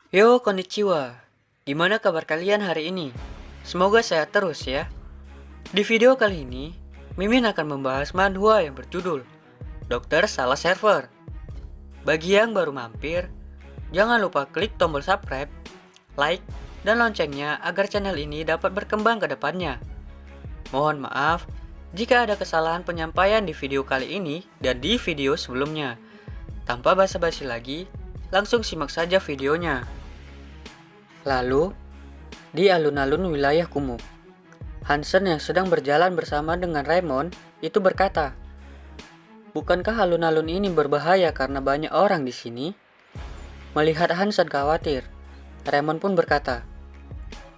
Yo, konnichiwa. Gimana kabar kalian hari ini? Semoga sehat terus ya. Di video kali ini, Mimin akan membahas manhwa yang berjudul Dokter Salah Server. Bagi yang baru mampir, jangan lupa klik tombol subscribe, like, dan loncengnya agar channel ini dapat berkembang ke depannya. Mohon maaf jika ada kesalahan penyampaian di video kali ini dan di video sebelumnya. Tanpa basa-basi lagi, langsung simak saja videonya. Lalu, di alun-alun wilayah kumuh, Hansen yang sedang berjalan bersama dengan Raymond itu berkata, "Bukankah alun-alun ini berbahaya karena banyak orang di sini?" Melihat Hansen khawatir, Raymond pun berkata,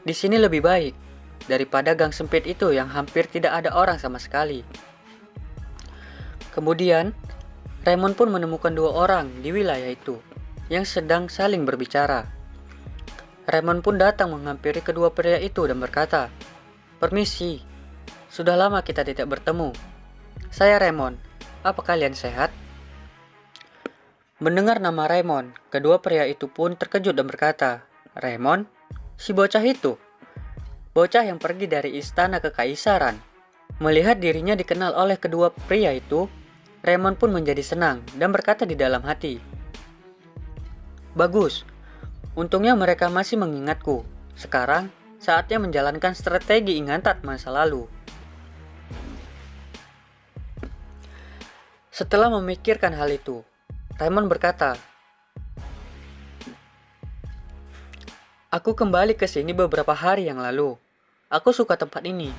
"Di sini lebih baik daripada gang sempit itu yang hampir tidak ada orang sama sekali." Kemudian, Raymond pun menemukan dua orang di wilayah itu yang sedang saling berbicara. Raymond pun datang menghampiri kedua pria itu dan berkata, "Permisi, sudah lama kita tidak bertemu. Saya Raymond, apa kalian sehat?" Mendengar nama Raymond, kedua pria itu pun terkejut dan berkata, "Raymond, si bocah itu? Bocah yang pergi dari istana kekaisaran." Melihat dirinya dikenal oleh kedua pria itu, Raymond pun menjadi senang dan berkata di dalam hati, "Bagus, untungnya mereka masih mengingatku. Sekarang, saatnya menjalankan strategi ingatan masa lalu." Setelah memikirkan hal itu, Raymond berkata, "Aku kembali ke sini beberapa hari yang lalu. Aku suka tempat ini.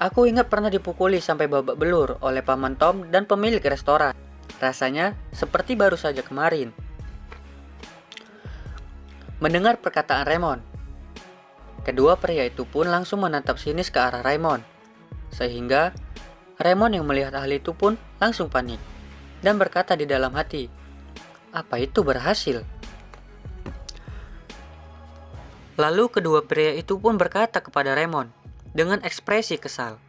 Aku ingat pernah dipukuli sampai babak belur oleh Paman Tom dan pemilik restoran. Rasanya seperti baru saja kemarin." Mendengar perkataan Raymond, kedua pria itu pun langsung menatap sinis ke arah Raymond. Sehingga Raymond yang melihat hal itu pun langsung panik dan berkata di dalam hati, "Apa itu berhasil?" Lalu kedua pria itu pun berkata kepada Raymond dengan ekspresi kesal,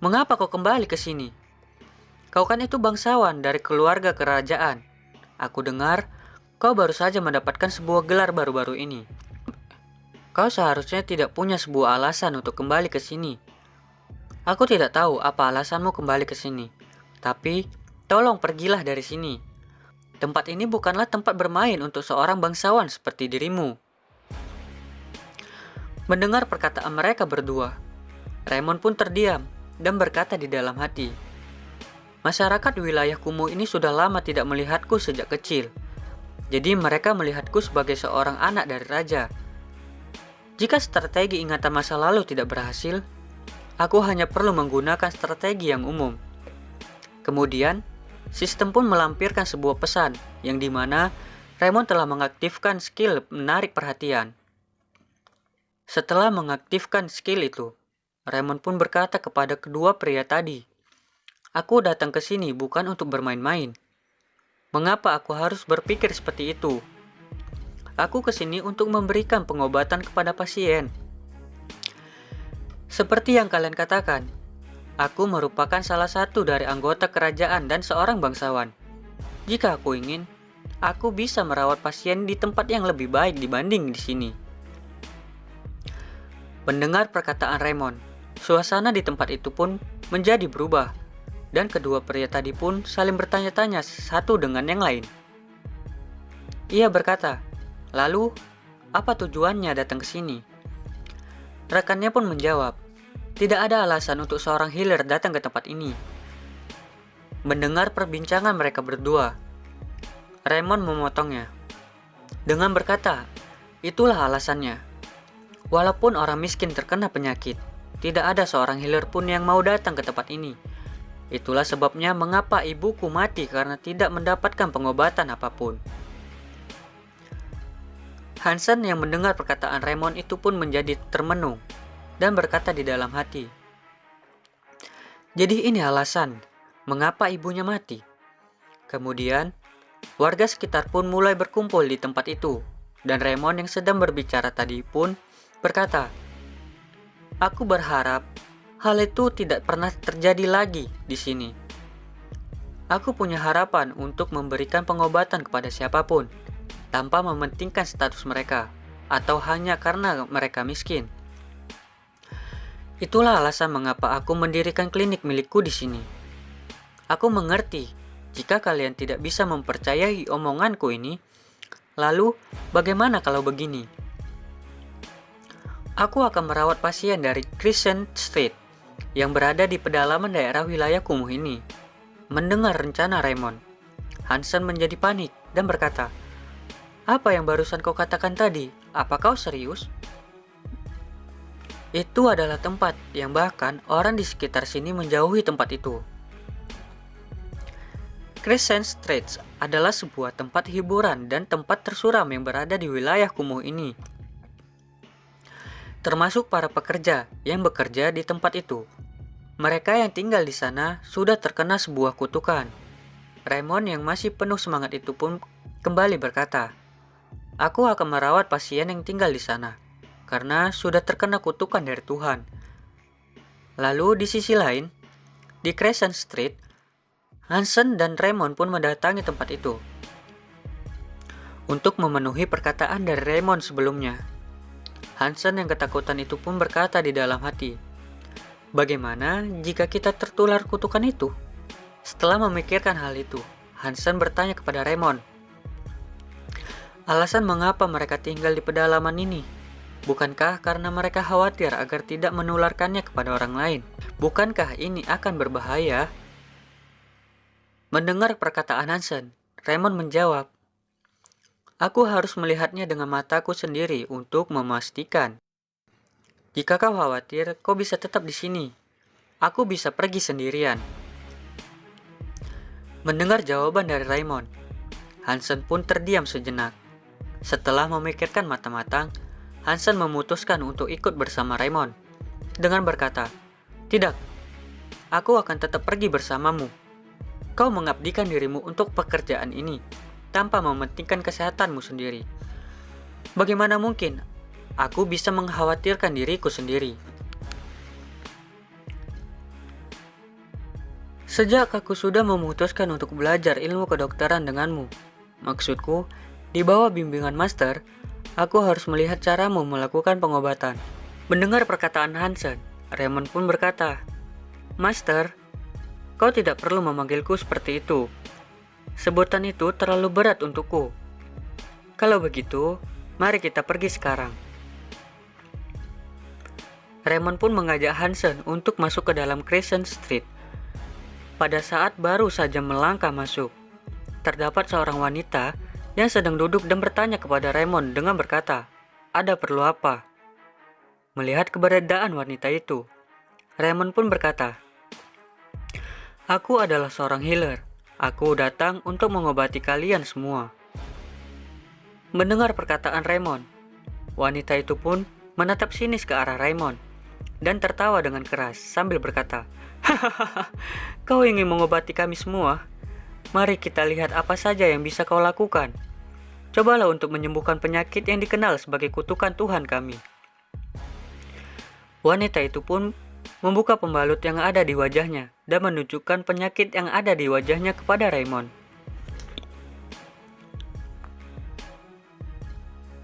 "Mengapa kau kembali ke sini? Kau kan itu bangsawan dari keluarga kerajaan. Aku dengar kau baru saja mendapatkan sebuah gelar baru-baru ini. Kau seharusnya tidak punya sebuah alasan untuk kembali ke sini. Aku tidak tahu apa alasanmu kembali ke sini, tapi tolong pergilah dari sini. Tempat ini bukanlah tempat bermain untuk seorang bangsawan seperti dirimu." Mendengar perkataan mereka berdua, Raymond pun terdiam dan berkata di dalam hati, "Masyarakat wilayah kumuh ini sudah lama tidak melihatku sejak kecil. Jadi mereka melihatku sebagai seorang anak dari raja. Jika strategi ingatan masa lalu tidak berhasil, aku hanya perlu menggunakan strategi yang umum." Kemudian, sistem pun melampirkan sebuah pesan yang dimana Raymond telah mengaktifkan skill menarik perhatian. Setelah mengaktifkan skill itu, Raymond pun berkata kepada kedua pria tadi, "Aku datang ke sini bukan untuk bermain-main. Mengapa aku harus berpikir seperti itu? Aku ke sini untuk memberikan pengobatan kepada pasien. Seperti yang kalian katakan, aku merupakan salah satu dari anggota kerajaan dan seorang bangsawan. Jika aku ingin, aku bisa merawat pasien di tempat yang lebih baik dibanding di sini." Mendengar perkataan Raymond, suasana di tempat itu pun menjadi berubah, dan kedua pria tadi pun saling bertanya-tanya satu dengan yang lain. Ia berkata, "Lalu, apa tujuannya datang ke sini?" Rekannya pun menjawab, "Tidak ada alasan untuk seorang healer datang ke tempat ini." Mendengar perbincangan mereka berdua, Raymond memotongnya dengan berkata, "Itulah alasannya. Walaupun orang miskin terkena penyakit, tidak ada seorang healer pun yang mau datang ke tempat ini. Itulah sebabnya mengapa ibuku mati karena tidak mendapatkan pengobatan apapun." Hansen yang mendengar perkataan Raymond itu pun menjadi termenung dan berkata di dalam hati, "Jadi ini alasan mengapa ibunya mati." Kemudian, warga sekitar pun mulai berkumpul di tempat itu, dan Raymond yang sedang berbicara tadi pun berkata, "Aku berharap hal itu tidak pernah terjadi lagi di sini. Aku punya harapan untuk memberikan pengobatan kepada siapapun. tanpa mementingkan status mereka, atau hanya karena mereka miskin. Itulah alasan mengapa aku mendirikan klinik milikku di sini. Aku mengerti jika kalian tidak bisa mempercayai omonganku ini. Lalu, bagaimana kalau begini? Aku akan merawat pasien dari Crescent Street yang berada di pedalaman daerah wilayah kumuh ini. Mendengar rencana Raymond, Hansen menjadi panik dan berkata, "Apa yang barusan kau katakan tadi? Apa kau serius?" Itu adalah tempat yang bahkan orang di sekitar sini menjauhi tempat itu. Crescent Street adalah sebuah tempat hiburan dan tempat tersuram yang berada di wilayah kumuh ini, termasuk para pekerja yang bekerja di tempat itu. Mereka yang tinggal di sana sudah terkena sebuah kutukan. Raymond yang masih penuh semangat itu pun kembali berkata, "Aku akan merawat pasien yang tinggal di sana, karena sudah terkena kutukan dari Tuhan." Lalu di sisi lain, di Crescent Street, Hansen dan Raymond pun mendatangi tempat itu untuk memenuhi perkataan dari Raymond sebelumnya. Hansen yang ketakutan itu pun berkata di dalam hati, "Bagaimana jika kita tertular kutukan itu?" Setelah memikirkan hal itu, Hansen bertanya kepada Raymond, "Alasan mengapa mereka tinggal di pedalaman ini? Bukankah karena mereka khawatir agar tidak menularkannya kepada orang lain? Bukankah ini akan berbahaya?" Mendengar perkataan Hansen, Raymond menjawab, "Aku harus melihatnya dengan mataku sendiri untuk memastikan. Jika kau khawatir, kau bisa tetap di sini. Aku bisa pergi sendirian." Mendengar jawaban dari Raymond, Hansen pun terdiam sejenak. Setelah memikirkan matang-matang, Hansen memutuskan untuk ikut bersama Raymond dengan berkata, "Tidak, aku akan tetap pergi bersamamu. Kau mengabdikan dirimu untuk pekerjaan ini tanpa mementingkan kesehatanmu sendiri. Bagaimana mungkin aku bisa mengkhawatirkan diriku sendiri?" Sejak aku sudah memutuskan untuk belajar ilmu kedokteran denganmu, maksudku, di bawah bimbingan master, aku harus melihat caramu melakukan pengobatan. Mendengar perkataan Hansen, Raymond pun berkata, "Master, kau tidak perlu memanggilku seperti itu. Sebutan itu terlalu berat untukku. Kalau begitu, mari kita pergi sekarang." Raymond pun mengajak Hansen untuk masuk ke dalam Crescent Street. Pada saat baru saja melangkah masuk, terdapat seorang wanita yang sedang duduk dan bertanya kepada Raymond dengan berkata, "Ada perlu apa?" Melihat keberadaan wanita itu, Raymond pun berkata, "Aku adalah seorang healer. Aku datang untuk mengobati kalian semua." Mendengar perkataan Raymond, wanita itu pun menatap sinis ke arah Raymond dan tertawa dengan keras sambil berkata, "Hahaha, kau ingin mengobati kami semua? Mari kita lihat apa saja yang bisa kau lakukan. Cobalah untuk menyembuhkan penyakit yang dikenal sebagai kutukan Tuhan kami." Wanita itu pun membuka pembalut yang ada di wajahnya dan menunjukkan penyakit yang ada di wajahnya kepada Raymond.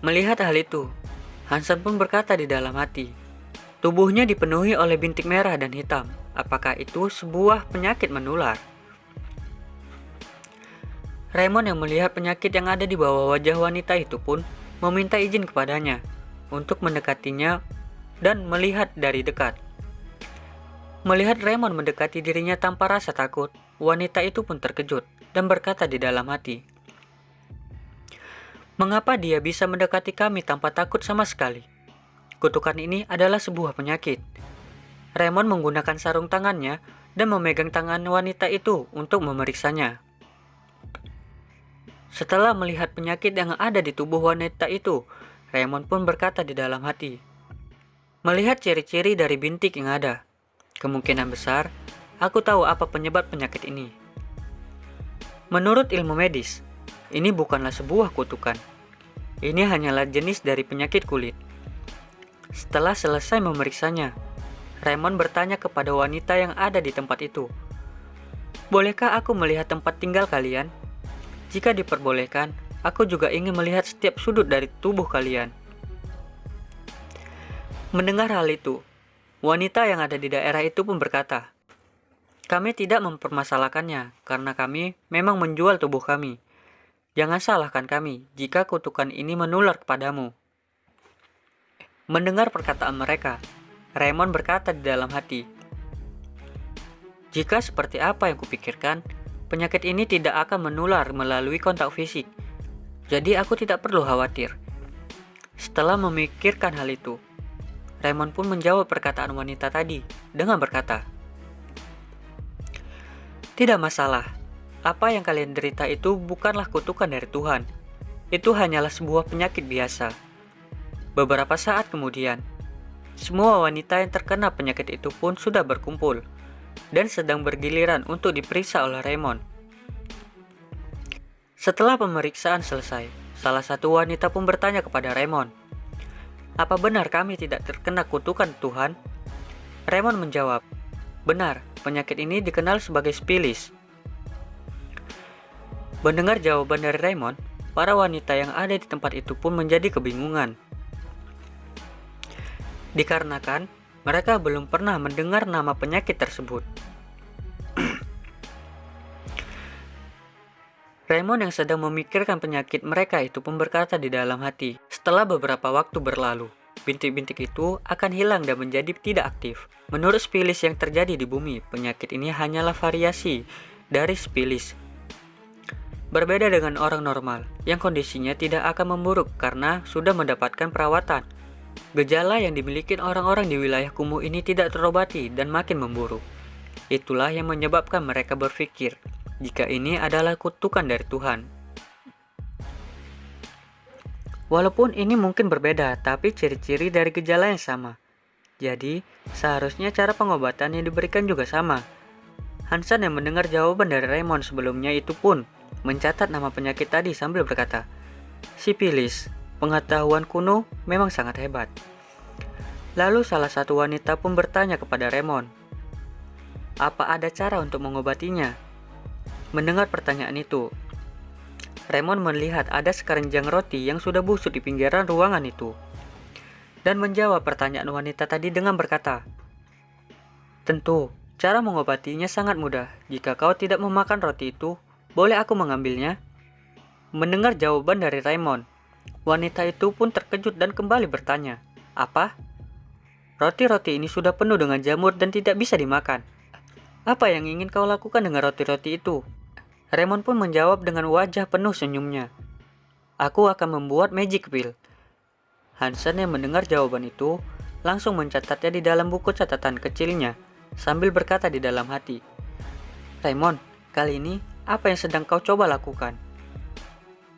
Melihat hal itu, Hansen pun berkata di dalam hati, tubuhnya dipenuhi oleh bintik merah dan hitam. Apakah itu sebuah penyakit menular? Raymond yang melihat penyakit yang ada di bawah wajah wanita itu pun meminta izin kepadanya untuk mendekatinya dan melihat dari dekat. Melihat Raymond mendekati dirinya tanpa rasa takut, wanita itu pun terkejut dan berkata di dalam hati, "Mengapa dia bisa mendekati kami tanpa takut sama sekali? Kutukan ini adalah sebuah penyakit." Raymond menggunakan sarung tangannya dan memegang tangan wanita itu untuk memeriksanya. Setelah melihat penyakit yang ada di tubuh wanita itu, Raymond pun berkata di dalam hati, "Melihat ciri-ciri dari bintik yang ada, kemungkinan besar aku tahu apa penyebab penyakit ini." Menurut ilmu medis, ini bukanlah sebuah kutukan. Ini hanyalah jenis dari penyakit kulit. Setelah selesai memeriksanya, Raymond bertanya kepada wanita yang ada di tempat itu, "Bolehkah aku melihat tempat tinggal kalian? Jika diperbolehkan, aku juga ingin melihat setiap sudut dari tubuh kalian. Mendengar hal itu, wanita yang ada di daerah itu pun berkata, "Kami tidak mempermasalahkannya karena kami memang menjual tubuh kami. Jangan salahkan kami jika kutukan ini menular kepadamu." Mendengar perkataan mereka, Raymond berkata di dalam hati, "Jika seperti apa yang kupikirkan, penyakit ini tidak akan menular melalui kontak fisik. Jadi aku tidak perlu khawatir." Setelah memikirkan hal itu, Raymond pun menjawab perkataan wanita tadi dengan berkata, "Tidak masalah. Apa yang kalian derita itu bukanlah kutukan dari Tuhan. Itu hanyalah sebuah penyakit biasa." Beberapa saat kemudian, semua wanita yang terkena penyakit itu pun sudah berkumpul dan sedang bergiliran untuk diperiksa oleh Raymond. Setelah pemeriksaan selesai, salah satu wanita pun bertanya kepada Raymond, "Apa benar kami tidak terkena kutukan Tuhan?" Raymond menjawab, "Benar, penyakit ini dikenal sebagai spilis." Mendengar jawaban dari Raymond, para wanita yang ada di tempat itu pun menjadi kebingungan. Dikarenakan mereka belum pernah mendengar nama penyakit tersebut. Raymond yang sedang memikirkan penyakit mereka itu pun berkata di dalam hati, "Setelah beberapa waktu berlalu, bintik-bintik itu akan hilang dan menjadi tidak aktif. Menurut spilis yang terjadi di bumi, penyakit ini hanyalah variasi dari spilis. Berbeda dengan orang normal, yang kondisinya tidak akan memburuk karena sudah mendapatkan perawatan. Gejala yang dimiliki orang-orang di wilayah kumuh ini tidak terobati dan makin memburuk. Itulah yang menyebabkan mereka berpikir jika ini adalah kutukan dari Tuhan." Walaupun ini mungkin berbeda, tapi ciri-ciri dari gejala yang sama. Jadi, seharusnya cara pengobatan yang diberikan juga sama. Hansen yang mendengar jawaban dari Raymond sebelumnya itu pun mencatat nama penyakit tadi sambil berkata, "Sipilis, pengetahuan kuno memang sangat hebat." Lalu salah satu wanita pun bertanya kepada Raymond, "Apa ada cara untuk mengobatinya?" Mendengar pertanyaan itu, Raymond melihat ada sekeranjang roti yang sudah busuk di pinggiran ruangan itu, dan menjawab pertanyaan wanita tadi dengan berkata, "Tentu, cara mengobatinya sangat mudah. Jika kau tidak memakan roti itu, boleh aku mengambilnya?" Mendengar jawaban dari Raymond, wanita itu pun terkejut dan kembali bertanya, "Apa? Roti-roti ini sudah penuh dengan jamur dan tidak bisa dimakan. Apa yang ingin kau lakukan dengan roti-roti itu?" Raymond pun menjawab dengan wajah penuh senyumnya, "Aku akan membuat magic pill." Hansen yang mendengar jawaban itu langsung mencatatnya di dalam buku catatan kecilnya sambil berkata di dalam hati, "Raymond, kali ini apa yang sedang kau coba lakukan?"